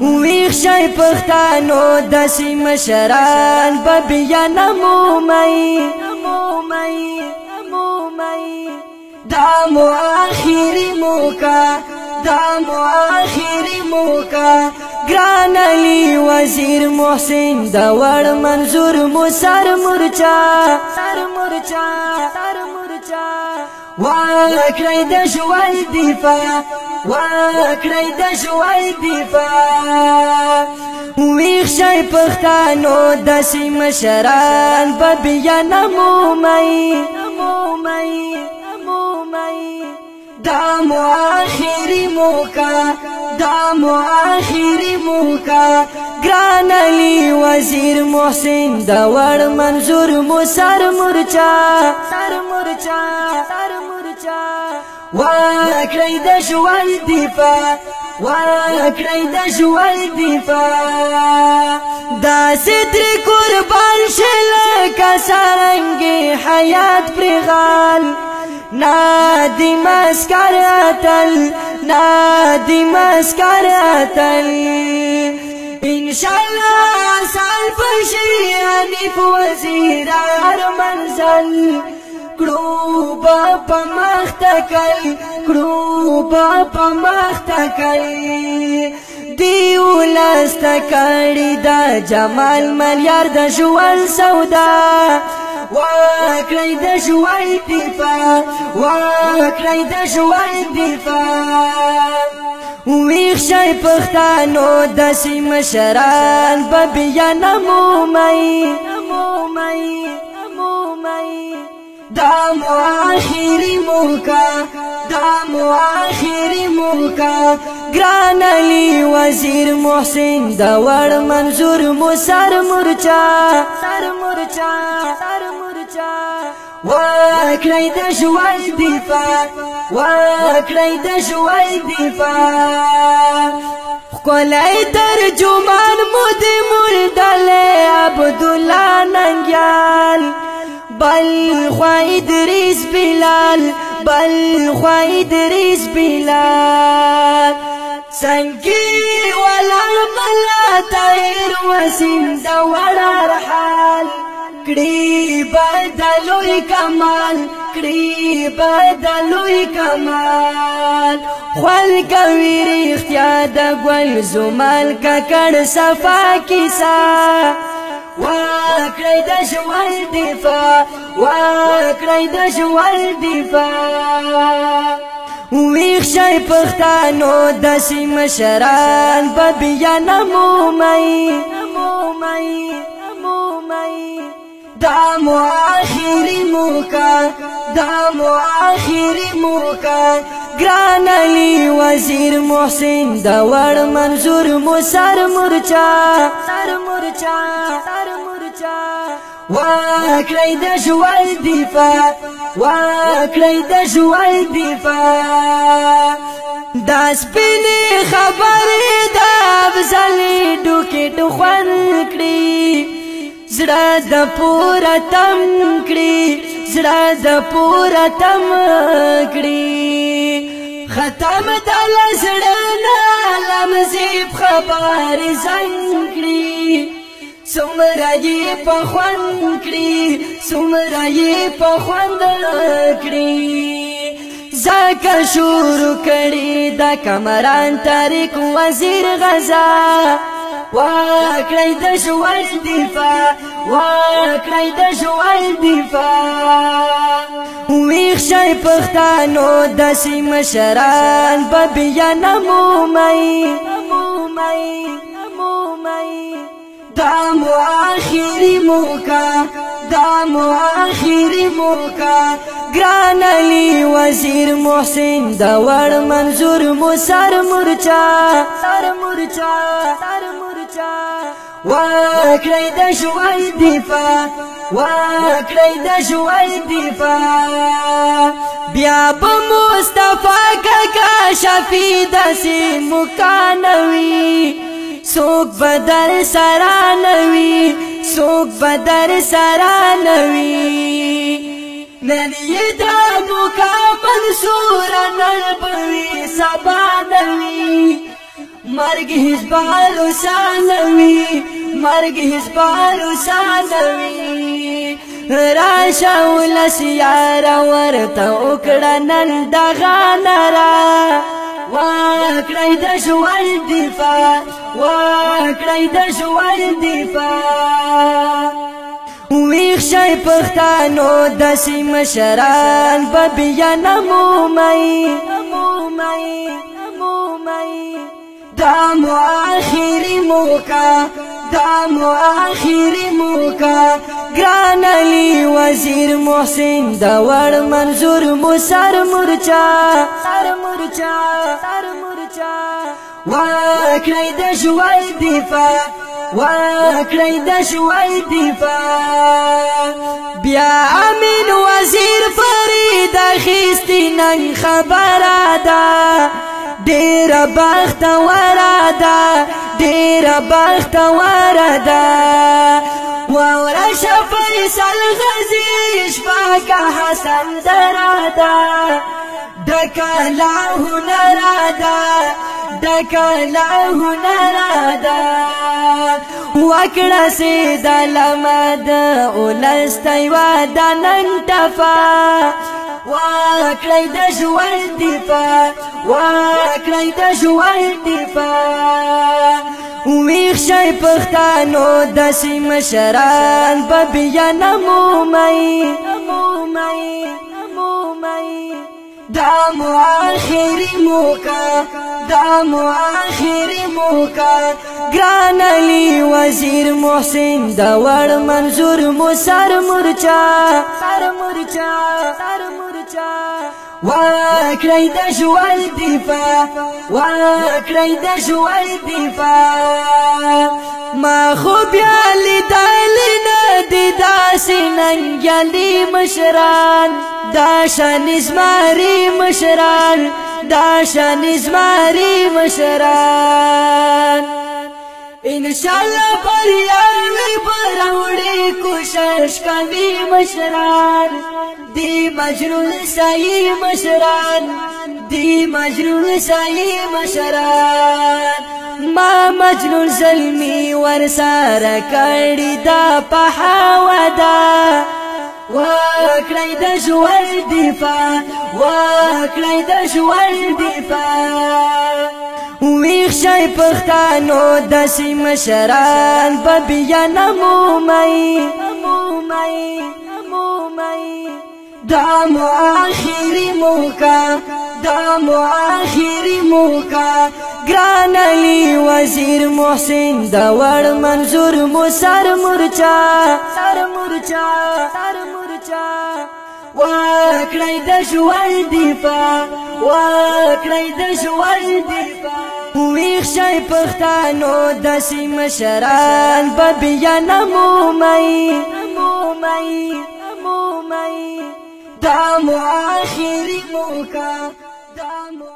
ویخ شای پښتانو داسې مشران به بیا نمومئ دا مو آخري موقع دا مو آخري موقع ګران علي وزیر محسن د وړ منظور مو سر مورچا وکړئ د ژوند دفاع وکړئ د ژوند دفاع ویښ شئ پښتانو داسې مشران به بیا نمومئ دا مو آخري موقع دا مو آخري موقع ګران علي وزیر محسن د وړ منظور مو سر مورچا وکړئ د ژوند دفاع وکړئ د ژوند دفاع داسې ترې قربان شي لکه څرنګې حیات پرې غال نادي مسکر اتل نادي مسکر اتل انشاءالله سال پشي حنیف وزیر هر منزل کړو با په مخ تکل کړو با په مخ تکل دیو لاست کړي دا جمال ملیار د ژوند سودا وکړئ د ژوند دفاع وکړئ د ژوند دفاع ویښ شئ پښتانو داسې مشران به بیا نمومئ دا مو آخري موقع دا مو آخري موقع ګران علي وزیر محسن د وړ منظور مو سر مورچا وکړئ د ژوند دفاع وکړئ د ژوند دفاع ښکلی ترجمان مو د مردلی عبدالله ننګیال بل خوا ادریس بلال بل خوا ادریس بلال سنگی ولر بلا طاهر وسیم د وړر حال کړي بدلوی کمال کړي بدلوی کمال خپل کوي رښتیا د ګل زمال ککړ صفا کیسه وکړئ د ژوند دفاع وکړئ د ژوند دفاع ویښ شئ پښتانو داسې مشران به بیا نمومئ دا مو آخري موقع دا مو آخري موقع ګران علي وزیر محسن د وړ منظور مو سر مورچا وکړئ د ژوند دفاع وکړئ د ژوند دفاع دا سپینې خبرې د افضلې ډوکې ټوخن کړي زړه د پوره تم کړي زړه د پوره تم کړي ختم د لزړه نه لمزیب خبر زنګ کړي څومره یې په خوند کړي څومره یې په خوند کړي ځکه شروع کړي د کمران طارق وزیر غزا وکړئ د ژوند دفاع وکړئ د ژوند دفاع ویښ شئ پښتانو داسې مشران به بیا نمومئ دا مو آخري موقع دا مو آخري موقع ګران علي وزیر محسن د وړ منظور مو سر مورچا وکړئ د ژوند دفاع وکړئ د ژوند دفاع بیا به مصطفی کاکا شفیع داسې مکانوي څوک به در سره نوي څوک به در سره نوي نن یې دا مکا منصور نن به وي سبا نوي مرگ حزبانو سانوی مرگ حزبانو سانوی راشا ولس یارا ورته وکړه نن دغه ناره وکړئ د ژوند دفاع وکړئ د ژوند دفاع ویښ شئ پښتانو داسې مشران به بیا نمومئ دا مو آخري موقع دا مو آخري موقع ګران علي وزیر محسن د وړ منظور مو سر مورچا وکړئ د ژوند دفاع وکړئ د ژوند دفاع بیا امین وزیر فرید اخیستی نن خبره ده ډېر بختوره ده ډېر بختوره ده واوره شه فیصل غزي شپاکه حسن دراده ډکه له هنره ده ډکه له هنره ده وکړه سید علمد اولس ته یوه د نن ټفه وکړئ د ژوند دفاع وکړئ د ژوند دفاع ویښ شئ پښتانو داسې مشران به بیا نمومئ دا مو آخري موقع دا مو آخري موقع ګران علي وزیر محسن د وړ منظور مو سر مورچا وکړئ د ژوند دفاع وکړئ د ژوند دفاع ما خو بیا لیدلی نه دي داسې ننګیالي مشران دا شان زماري مشران دا شان زماري مشران انشاءالله بریاوی براوړي کوشش کوي مشران دی مجنون سایي مشران دی مجنون سایي مشران ما مجنون زلمی ورسره کړي دا په حوادا وکړئ د ژوند دفاع وکړئ د ژوند دفاع ویښ شئ پښتانو داسې مشران به بیا نمومئ دا مو آخري موقع دا مو آخري موقع ګران علي وزیر محسن د وړ منظور مو سر مورچا وکړئ د ژوند دفاع وکړئ د ژوند دفاع ویښ شئ پښتانو داسې مشران به بیا نمومئ دا مو آخري موقع دا مو